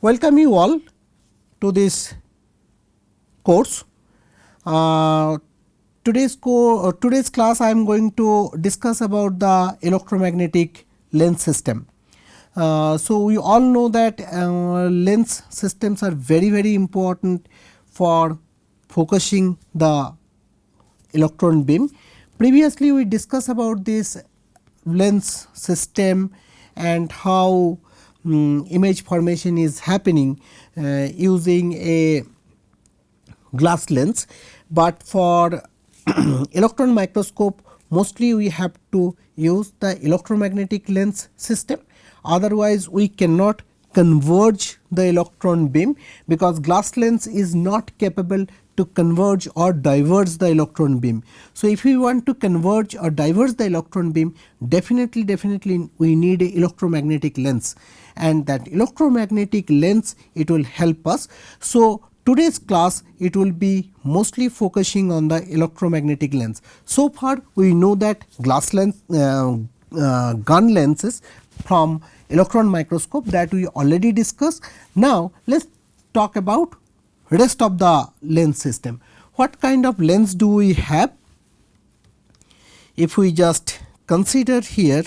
Welcome you all to this course. Today's class I am going to discuss about the electromagnetic lens system. So we all know that lens systems are very important for focusing the electron beam. Previously we discussed about this lens system and how image formation is happening using a glass lens, but for electron microscope mostly we have to use the electromagnetic lens system, otherwise we cannot converge the electron beam because glass lens is not capable to converge or diverge the electron beam. So, if we want to converge or diverge the electron beam, definitely we need a electromagnetic lens, and that electromagnetic lens it will help us. So, today's class it will be mostly focusing on the electromagnetic lens. So far we know that glass lens, gun lenses from electron microscope that we already discussed. Now let us talk about rest of the lens system. What kind of lens do we have? If we just consider here,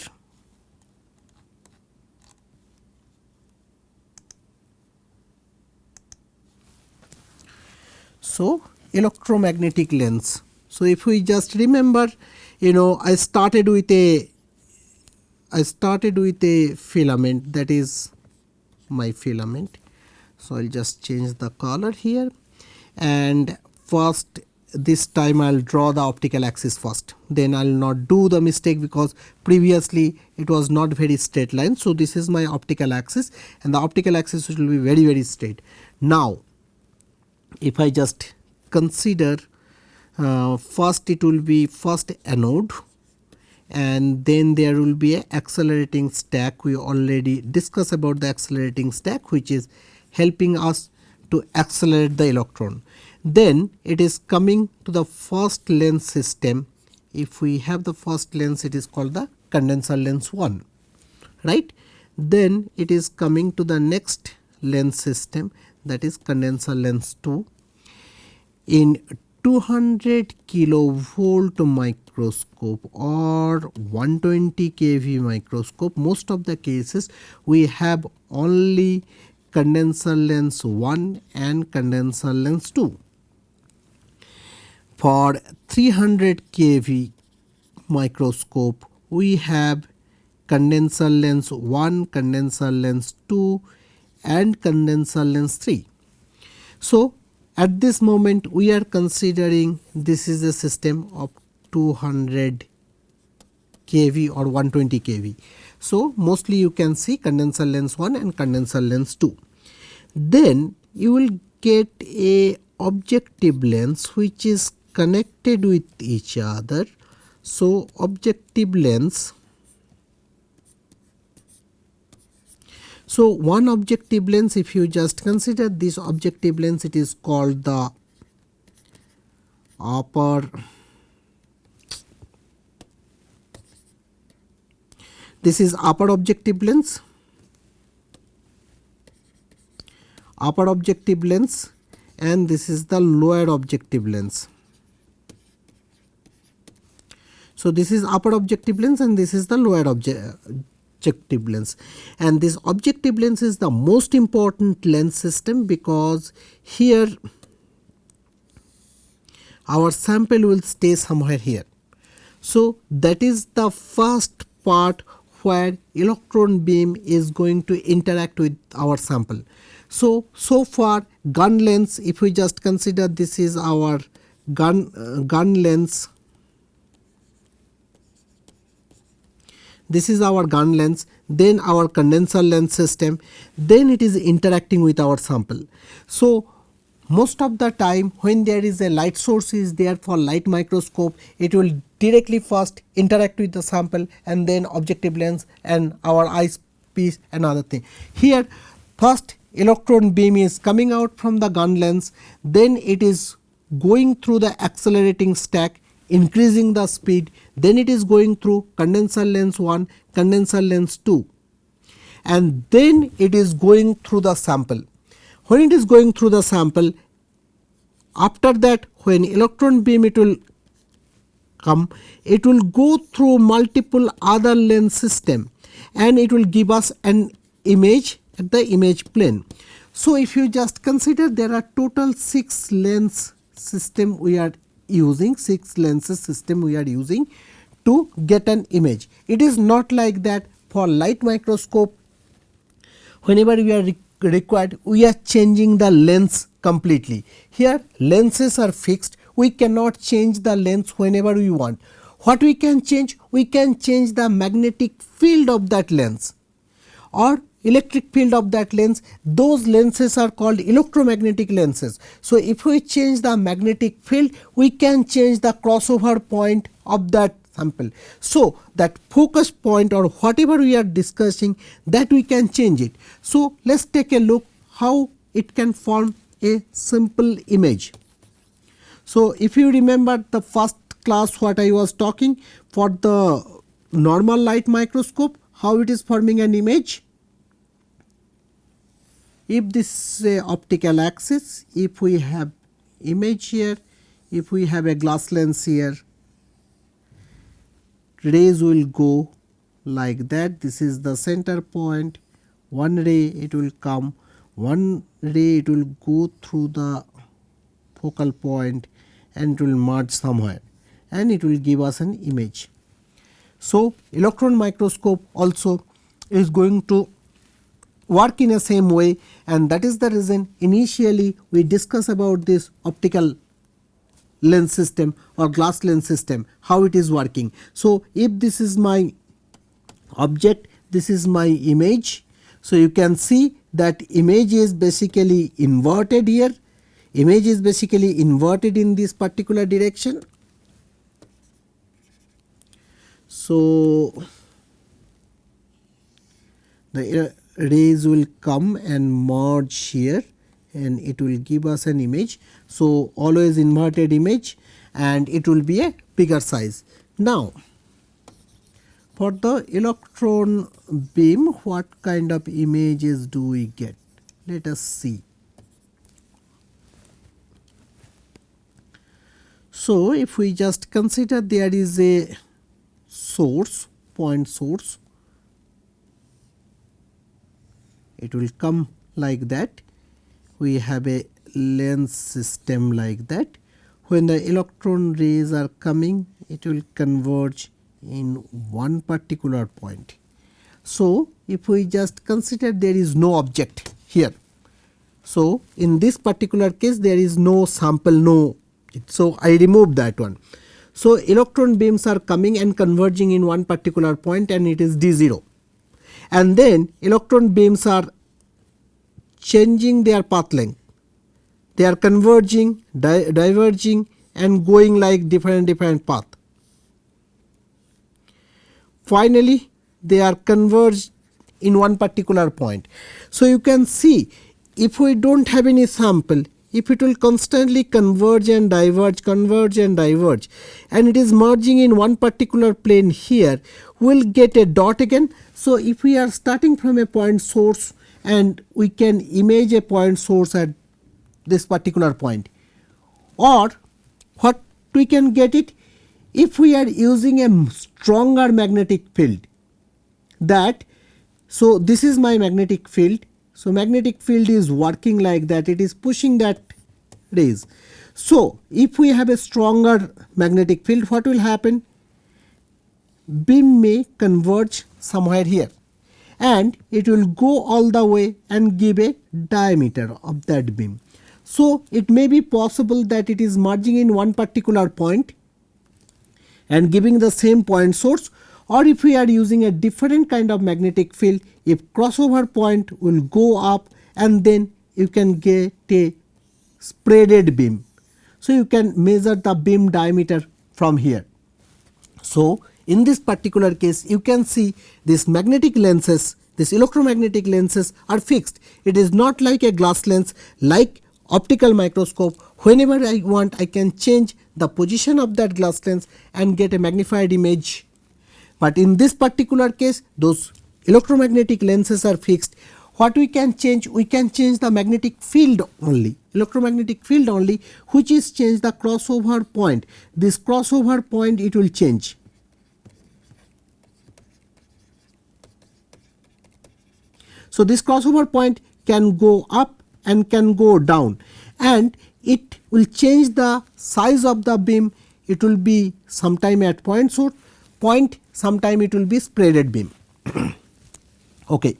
so electromagnetic lens. So if we just remember, I started with a filament, that is my filament. So I will just change the color here, and first this time I will draw the optical axis first, then I will not do the mistake because previously it was not very straight line. So this is my optical axis, and the optical axis will be very straight. Now if I just consider, first it will be first anode, and then there will be a accelerating stack. We already discussed about the accelerating stack, which is helping us to accelerate the electron. Then it is coming to the first lens system. If we have the first lens, it is called the condenser lens 1, right. Then it is coming to the next lens system, that is condenser lens 2. In 200 kilovolt microscope or 120 kV microscope, most of the cases we have only condenser lens 1 and condenser lens 2. For 300 kV microscope we have condenser lens 1, condenser lens 2 and condenser lens 3. So at this moment we are considering this is a system of 200 kV or 120 kV. So mostly you can see condenser lens 1 and condenser lens 2. Then you will get a objective lens which is connected with each other. So objective lens, so one objective lens, if you just consider this objective lens, it is called the upper, this is upper objective lens, and this is the lower objective lens. So this is upper objective lens and this is the lower objective lens, and this objective lens is the most important lens system because here our sample will stay somewhere here. So that is the first part where electron beam is going to interact with our sample. So far gun lens, if we just consider this is our gun lens, this is our gun lens, then our condenser lens system, then it is interacting with our sample. So most of the time when there is a light source is there for light microscope, it will directly first interact with the sample and then objective lens and our eyepiece and other thing. Here first electron beam is coming out from the gun lens, then it is going through the accelerating stack, increasing the speed, then it is going through condenser lens 1, condenser lens 2, and then it is going through the sample. When it is going through the sample, after that when electron beam it will come, it will go through multiple other lens system and it will give us an image at the image plane. So if you just consider, there are total 6 lens system we are using, 6 lenses system we are using to get an image. It is not like that for light microscope. Whenever we are required, we are changing the lens completely. Here lenses are fixed, we cannot change the lens whenever we want. What we can change? We can change the magnetic field of that lens or electric field of that lens. Those lenses are called electromagnetic lenses. So if we change the magnetic field, we can change the crossover point of that sample. So that focus point or whatever we are discussing, that we can change it. So let's take a look how it can form a simple image. So if you remember the first class what I was talking for the normal light microscope, how it is forming an image. If this is a optical axis, if we have image here, if we have a glass lens here, rays will go like that. This is the center point. One ray it will come, one ray it will go through the focal point and it will merge somewhere and it will give us an image. So electron microscope also is going to work in a same way, and that is the reason initially we discuss about this optical lens system or glass lens system, how it is working. So if this is my object, this is my image. So you can see that image is basically inverted here. Image is basically inverted in this particular direction. So the rays will come and merge here and it will give us an image. So always inverted image and it will be a bigger size. Now for the electron beam, what kind of images do we get? Let us see. So if we just consider there is a source, point source, it will come like that. We have a lens system like that. When the electron rays are coming, it will converge in one particular point. So if we just consider there is no object here. So in this particular case there is no sample, no. So I remove that one. So electron beams are coming and converging in one particular point and it is D0. And then electron beams are changing their path length. They are converging, diverging and going like different path. Finally they are converged in one particular point. So you can see if we don't have any sample, if it will constantly converge and diverge, and it is merging in one particular plane here, we will get a dot again. So if we are starting from a point source and we can image a point source at this particular point, or what we can get it if we are using a stronger magnetic field, that so this is my magnetic field. So magnetic field is working like that, it is pushing that rays. So if we have a stronger magnetic field, what will happen? Beam may converge somewhere here and it will go all the way and give a diameter of that beam. So it may be possible that it is merging in one particular point and giving the same point source, or if we are using a different kind of magnetic field, if crossover point will go up and then you can get a spreaded beam. So you can measure the beam diameter from here. So in this particular case you can see these magnetic lenses, these electromagnetic lenses are fixed. It is not like a glass lens like optical microscope. Whenever I want, I can change the position of that glass lens and get a magnified image. But in this particular case, those electromagnetic lenses are fixed, what we can change? We can change the magnetic field only, electromagnetic field only, which is change the crossover point. This crossover point it will change. So this crossover point can go up and can go down, and it will change the size of the beam. It will be sometime at point source point, sometime it will be spreaded beam. Okay.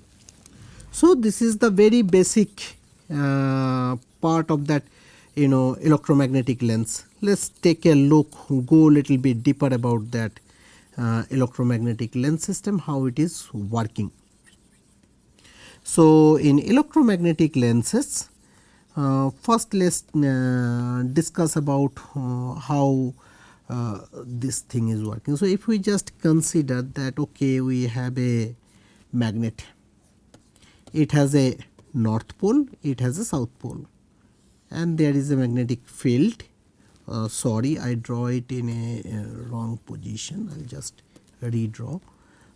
So this is the very basic part of that electromagnetic lens. Let's take a look, go little bit deeper about that electromagnetic lens system, how it is working. So in electromagnetic lenses, first let's discuss about how this thing is working. So if we just consider that, okay, we have a magnet, it has a north pole, it has a south pole, and there is a magnetic field. Sorry, I draw it in a wrong position, I will just redraw.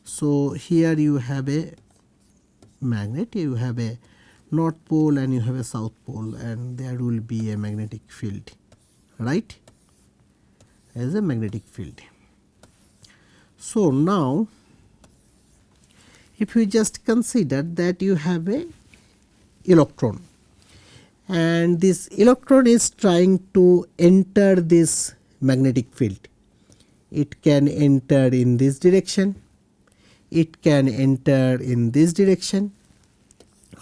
So here you have a magnet, you have a north pole and you have a south pole, and there will be a magnetic field, right, as a magnetic field. So now if you just consider that you have a electron, and this electron is trying to enter this magnetic field. It can enter in this direction, it can enter in this direction,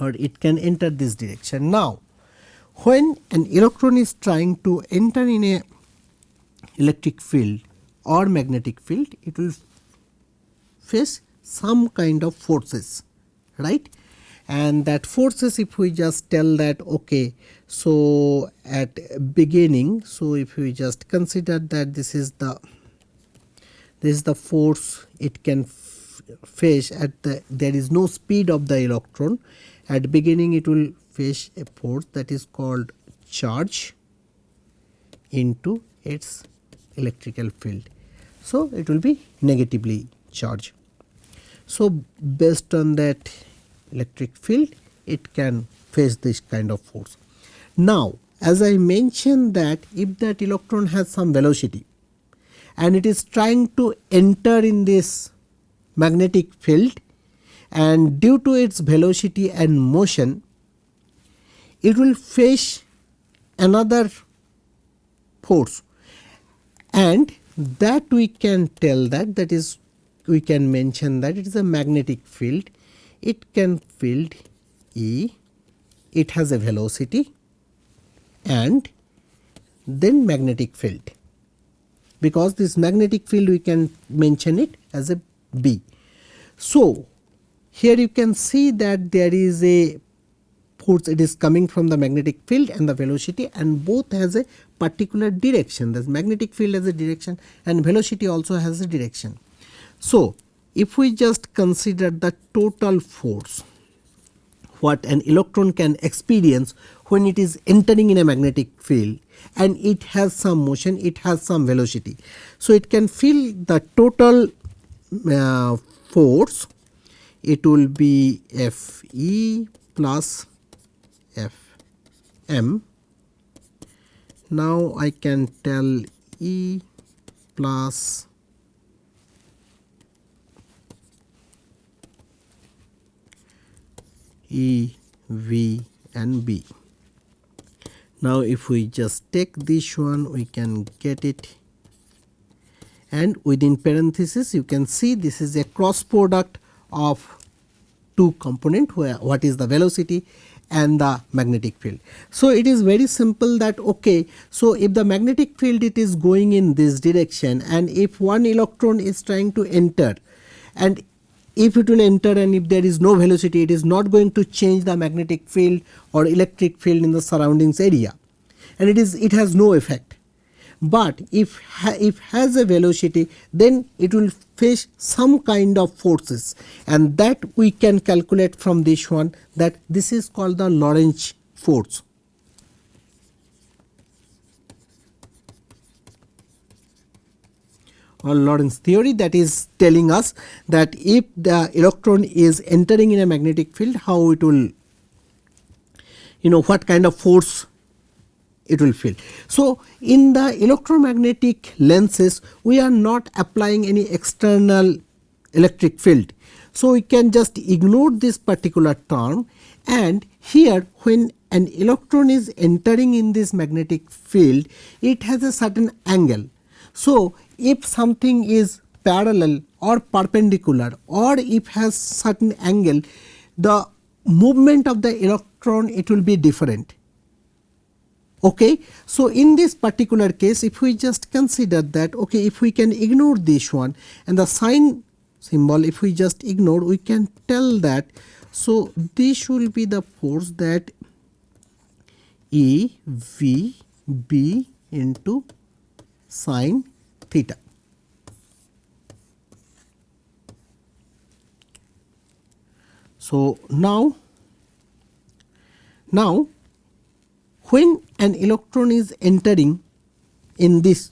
or it can enter this direction. Now when an electron is trying to enter in a electric field or magnetic field, it will face some kind of forces, right, and that forces, if we just tell that, okay, so at beginning, so if we just consider that this is the force it can face at there is no speed of the electron. At beginning it will face a force that is called charge into its electrical field, so it will be negatively charged. So based on that electric field, it can face this kind of force. Now as I mentioned that if that electron has some velocity and it is trying to enter in this magnetic field, and due to its velocity and motion, it will face another force, and that we can tell that is, we can mention that it is a magnetic field. It can field E, it has a velocity and then magnetic field, because this magnetic field we can mention it as a B. So here you can see that there is a force, it is coming from the magnetic field and the velocity, and both has a particular direction. The magnetic field has a direction and velocity also has a direction. So if we just consider the total force what an electron can experience when it is entering in a magnetic field, and it has some motion, it has some velocity, so it can feel the total force, it will be Fe plus Fm. Now I can tell E plus E, V and B. Now if we just take this one, we can get it, and within parenthesis you can see this is a cross product of two component, where what is the velocity and the magnetic field. So it is very simple that, okay, so if the magnetic field it is going in this direction, and if one electron is trying to enter, and if it will enter and if there is no velocity, it is not going to change the magnetic field or electric field in the surroundings area, and it has no effect. But if has a velocity, then it will face some kind of forces, and that we can calculate from this one, that this is called the Lorentz force. Lorentz theory, that is telling us that if the electron is entering in a magnetic field, how it will, what kind of force it will feel. So, in the electromagnetic lenses, we are not applying any external electric field. So, we can just ignore this particular term, and here when an electron is entering in this magnetic field, it has a certain angle. So, if something is parallel or perpendicular, or if has certain angle, the movement of the electron, it will be different. Okay. So, in this particular case, if we just consider that, okay, if we can ignore this one and the sign symbol, if we just ignore, we can tell that, so this will be the force that E V B into sin theta. So, now when an electron is entering in this,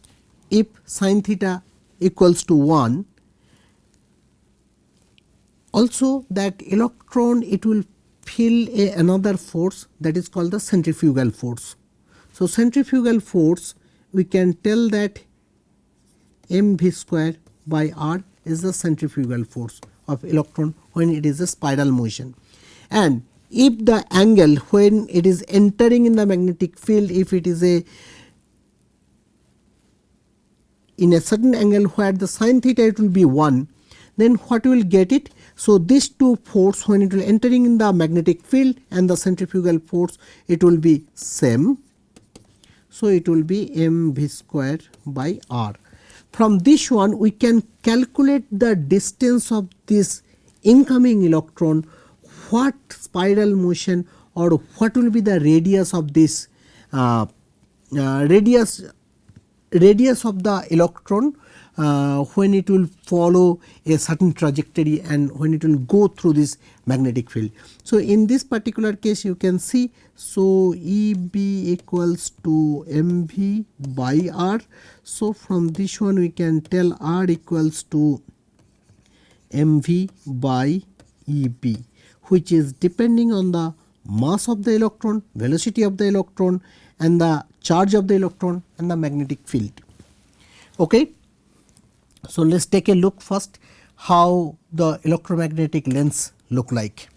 if sin theta equals to 1, also that electron, it will feel another force, that is called the centrifugal force. So, centrifugal force, we can tell that mv square by r is the centrifugal force of electron when it is a spiral motion. And if the angle when it is entering in the magnetic field, if it is in a certain angle where the sin theta it will be 1, then what we will get it? So, these two force when it will entering in the magnetic field and the centrifugal force, it will be same. So, it will be mv square by r. From this one, we can calculate the distance of this incoming electron, what spiral motion or what will be the radius of this radius of the electron when it will follow a certain trajectory and when it will go through this magnetic field. So, in this particular case, you can see, so EB equals to mv by r. So, from this one we can tell r equals to mv by EB, which is depending on the mass of the electron, velocity of the electron, and the charge of the electron and the magnetic field. Okay. So, let us take a look first how the electromagnetic lens look like.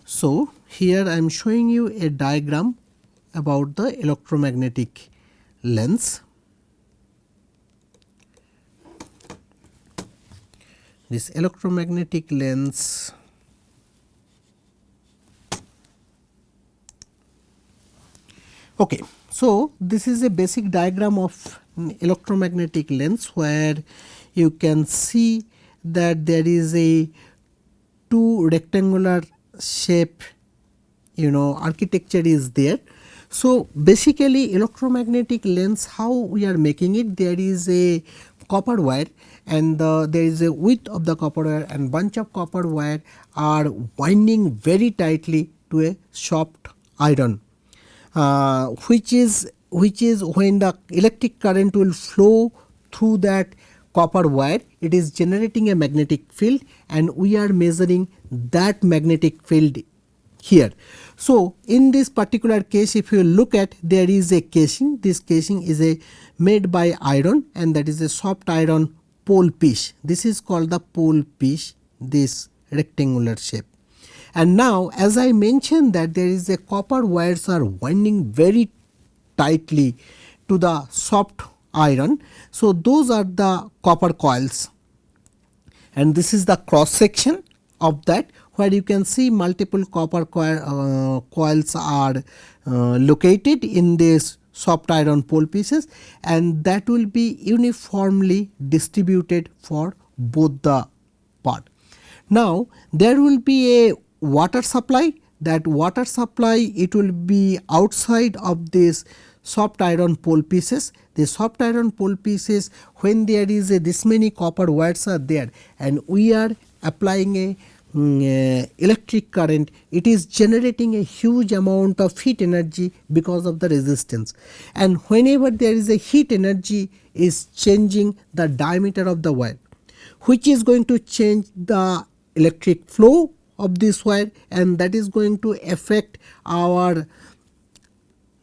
So, here I am showing you a diagram about the electromagnetic lens. This electromagnetic lens okay. So, this is a basic diagram of electromagnetic lens where you can see that there is a two rectangular shape architecture is there. So, basically electromagnetic lens, how we are making it, there is a copper wire and there is a width of the copper wire and bunch of copper wire are winding very tightly to a soft iron, which is when the electric current will flow through that copper wire, it is generating a magnetic field and we are measuring that magnetic field here. So, in this particular case, if you look at, there is a casing, this casing is made by iron and that is a soft iron pole piece. This is called the pole piece, this rectangular shape. And now, as I mentioned that there is a copper wires are winding very tightly to the soft iron. So, those are the copper coils and this is the cross section of that, where you can see multiple copper coils are located in this soft iron pole pieces and that will be uniformly distributed for both the part. Now, there will be a water supply, that water supply it will be outside of this soft iron pole pieces. The soft iron pole pieces, when there is this many copper wires are there and we are applying a electric current, it is generating a huge amount of heat energy because of the resistance, and whenever there is a heat energy is changing the diameter of the wire, which is going to change the electric flow of this wire, and that is going to affect our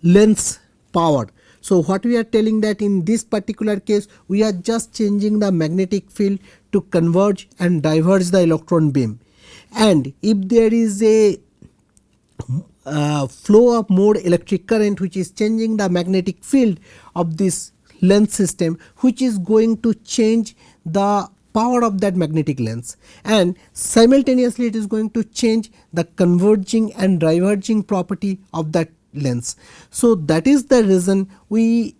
lens power. So what we are telling that in this particular case we are just changing the magnetic field to converge and diverge the electron beam, and if there is a flow of more electric current which is changing the magnetic field of this lens system, which is going to change the power of that magnetic lens, and simultaneously it is going to change the converging and diverging property of that lens. So that is the reason we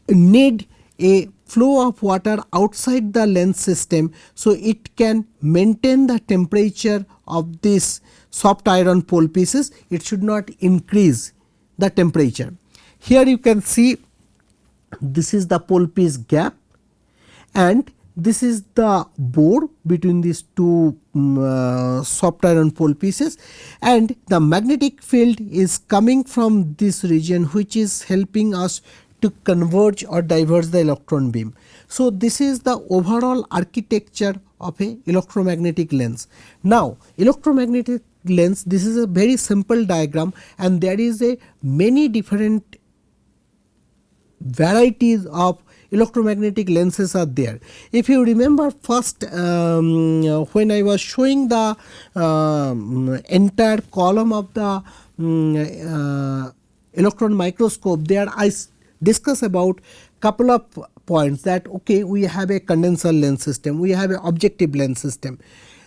need a flow of water outside the lens system, so it can maintain the temperature of this soft iron pole pieces. It should not increase the temperature. Here you can see this is the pole piece gap, and this is the bore between these two soft iron pole pieces, and the magnetic field is coming from this region which is helping us to converge or diverge the electron beam. So this is the overall architecture of a electromagnetic lens. Now electromagnetic lens, this is a very simple diagram, and there is a many different varieties of electromagnetic lenses are there. If you remember first when I was showing the entire column of the electron microscope, there I discuss about couple of points that okay, we have a condenser lens system, we have an objective lens system,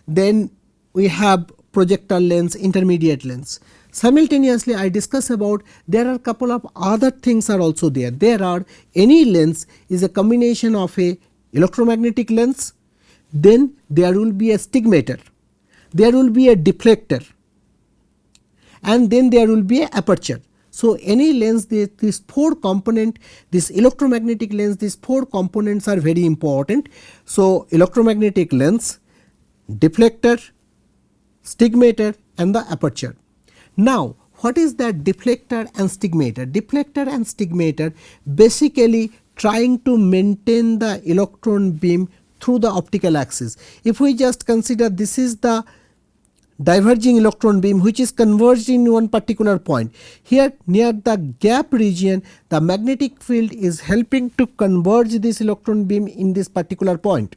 then we have projector lens, intermediate lens. Simultaneously I discuss about there are couple of other things are also there. There are any lens is a combination of a electromagnetic lens, then there will be a stigmator, there will be a deflector, and then there will be a aperture. So any lens, these four component, this electromagnetic lens, these four components are very important. So electromagnetic lens, deflector, stigmator and the aperture. Now what is that deflector and stigmator? Deflector and stigmator basically trying to maintain the electron beam through the optical axis. If we just consider this is the diverging electron beam which is converged in one particular point, here near the gap region the magnetic field is helping to converge this electron beam in this particular point.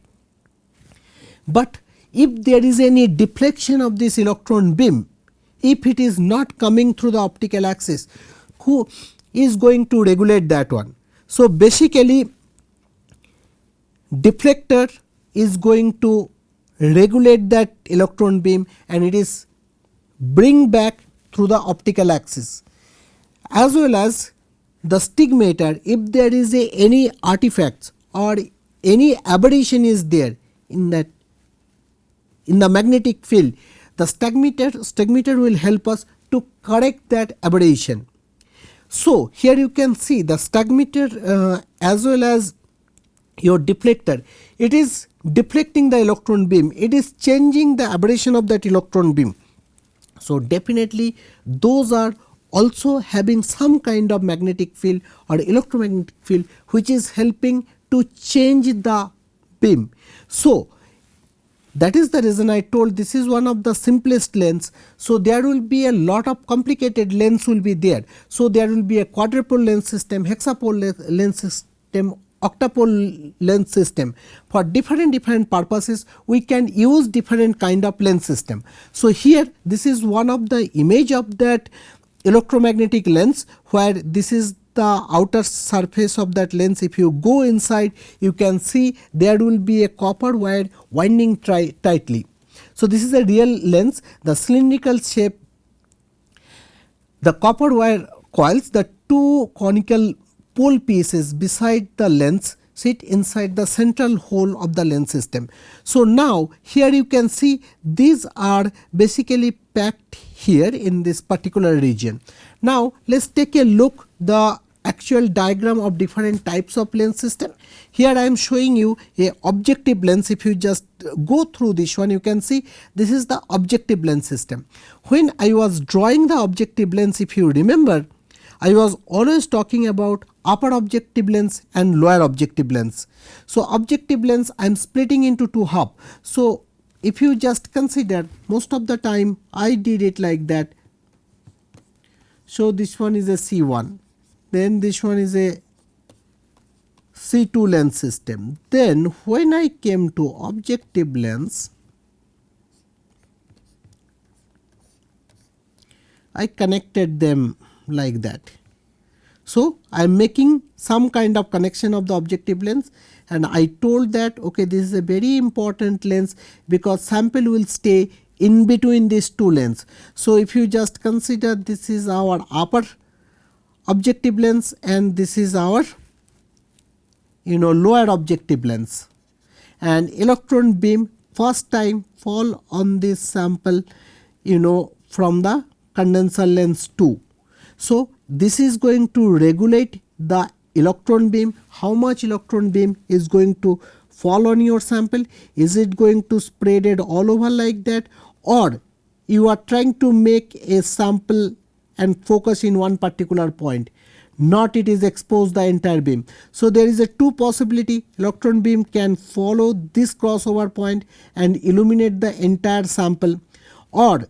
But if there is any deflection of this electron beam, if it is not coming through the optical axis, who is going to regulate that one? So basically deflector is going to regulate that electron beam and it is bring back through the optical axis, as well as the stigmator. If there is any artifacts or any aberration is there in that in the magnetic field, the stigmator will help us to correct that aberration. So here you can see the stigmator as well as your deflector, it is deflecting the electron beam, it is changing the aberration of that electron beam. So definitely those are also having some kind of magnetic field or electromagnetic field which is helping to change the beam. So that is the reason I told this is one of the simplest lens. So there will be a lot of complicated lens will be there. So there will be a quadrupole lens system, hexapole lens system, octapole lens system. For different purposes we can use different kind of lens system. So here this is one of the image of that electromagnetic lens, where this is the outer surface of that lens. If you go inside you can see there will be a copper wire winding tightly. So this is a real lens, the cylindrical shape, the copper wire coils, the two conical pole pieces beside the lens sit inside the central hole of the lens system. So now here you can see these are basically packed here in this particular region. Now let us take a look the actual diagram of different types of lens system. Here I am showing you a objective lens. If you just go through this one, you can see this is the objective lens system. When I was drawing the objective lens, if you remember, I was always talking about upper objective lens and lower objective lens. So objective lens I am splitting into two half. So if you just consider, most of the time I did it like that. So this one is a C1, then this one is a C2 lens system. Then when I came to objective lens, I connected them like that. So I am making some kind of connection of the objective lens, and I told that okay, this is a very important lens because sample will stay in between these two lens. So if you just consider, this is our upper objective lens and this is our lower objective lens, and electron beam first time fall on this sample from the condenser lens 2. So this is going to regulate the electron beam, how much electron beam is going to fall on your sample. Is it going to spread it all over like that, or you are trying to make a sample and focus in one particular point, not it is exposed the entire beam. So there is a two possibility, electron beam can follow this crossover point and illuminate the entire sample, or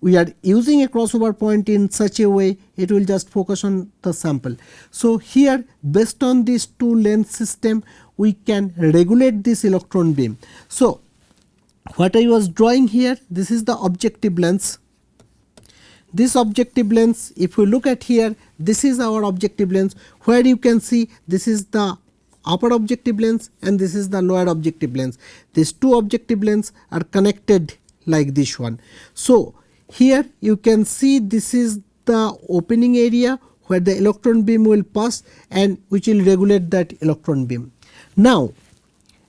we are using a crossover point in such a way it will just focus on the sample. So here based on these two lens system we can regulate this electron beam. So what I was drawing here, this is the objective lens. This objective lens, if you look at here, this is our objective lens, where you can see this is the upper objective lens and this is the lower objective lens. These two objective lens are connected like this one. So here you can see this is the opening area where the electron beam will pass and which will regulate that electron beam. Now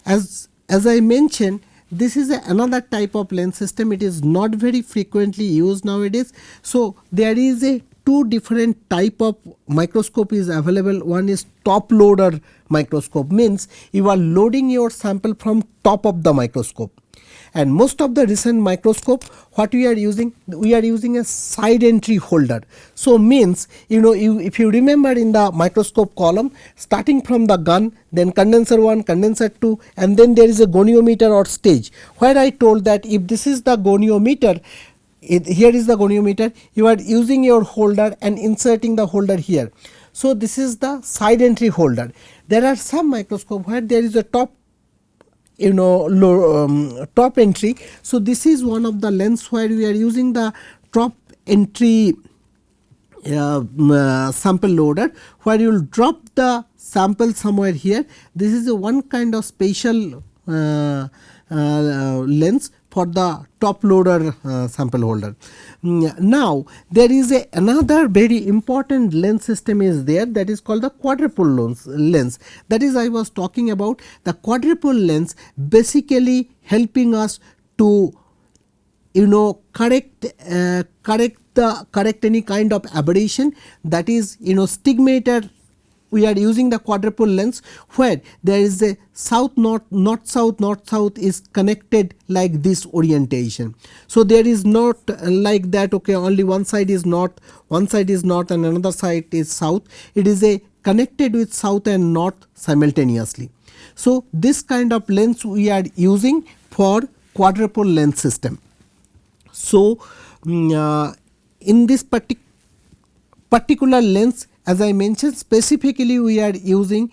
as I mentioned, this is another type of lens system. It is not very frequently used nowadays. So there is a two different type of microscope is available. One is top loader microscope, means you are loading your sample from top of the microscope. And most of the recent microscope, what we are using a side entry holder. So means if you remember in the microscope column, starting from the gun, then condenser 1, condenser 2, and then there is a goniometer or stage, where I told that if this is the goniometer, here is the goniometer, you are using your holder and inserting the holder here. So this is the side entry holder. There are some microscope where there is a top top entry. So this is one of the lens where we are using the top entry sample loader, where you will drop the sample somewhere here. This is a one kind of special lens for the top loader sample holder. Now there is another very important lens system is there, that is called the quadruple lens. That is, I was talking about the quadruple lens basically helping us to correct any kind of aberration, that is stigmator. We are using the quadruple lens where there is a south north, north south is connected like this orientation. So there is not like that, okay, only one side is north and another side is south. It is a connected with south and north simultaneously. So this kind of lens we are using for quadruple lens system. So in this particular lens, as I mentioned, specifically we are using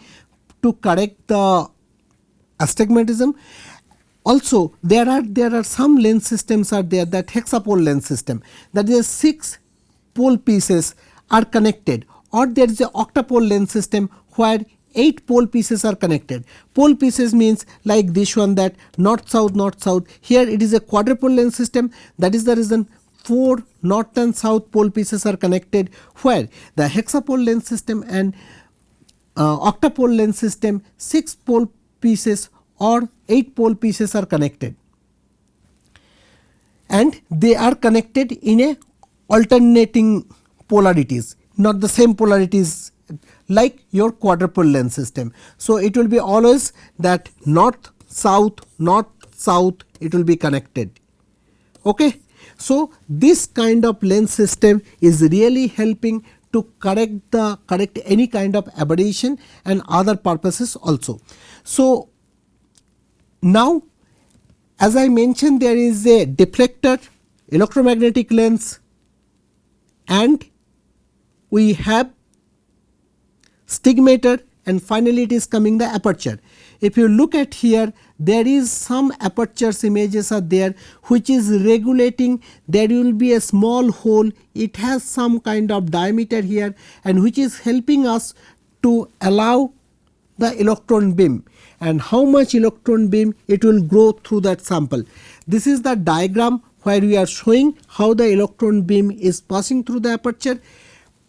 to correct the astigmatism. Also there are some lens systems are there, that hexapole lens system, that is 6 pole pieces are connected, or there is a octapole lens system where 8 pole pieces are connected. Pole pieces means like this one, that north south. Here it is a quadruple lens system. That is the reason 4 north and south pole pieces are connected, where the hexapole lens system and octapole lens system 6 pole pieces or 8 pole pieces are connected, and they are connected in a alternating polarities, not the same polarities like your quadruple lens system. So, it will be always that north south it will be connected. Okay. So, this kind of lens system is really helping to correct any kind of aberration and other purposes also. So, now as I mentioned, there is a deflector, electromagnetic lens, and we have stigmator, and finally it is coming the aperture. If you look at here, there is some apertures images are there which is regulating. There will be a small hole, it has some kind of diameter here, and which is helping us to allow the electron beam, and how much electron beam it will grow through that sample. This is the diagram where we are showing how the electron beam is passing through the aperture.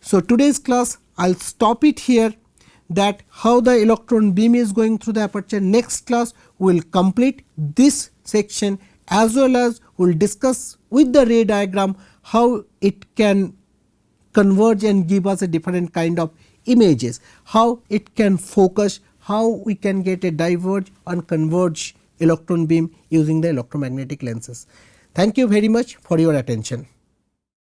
So, today's class I will stop it here, that how the electron beam is going through the aperture. Next class we will complete this section, as well as we will discuss with the ray diagram how it can converge and give us a different kind of images, how it can focus, how we can get a diverge and converge electron beam using the electromagnetic lenses. Thank you very much for your attention.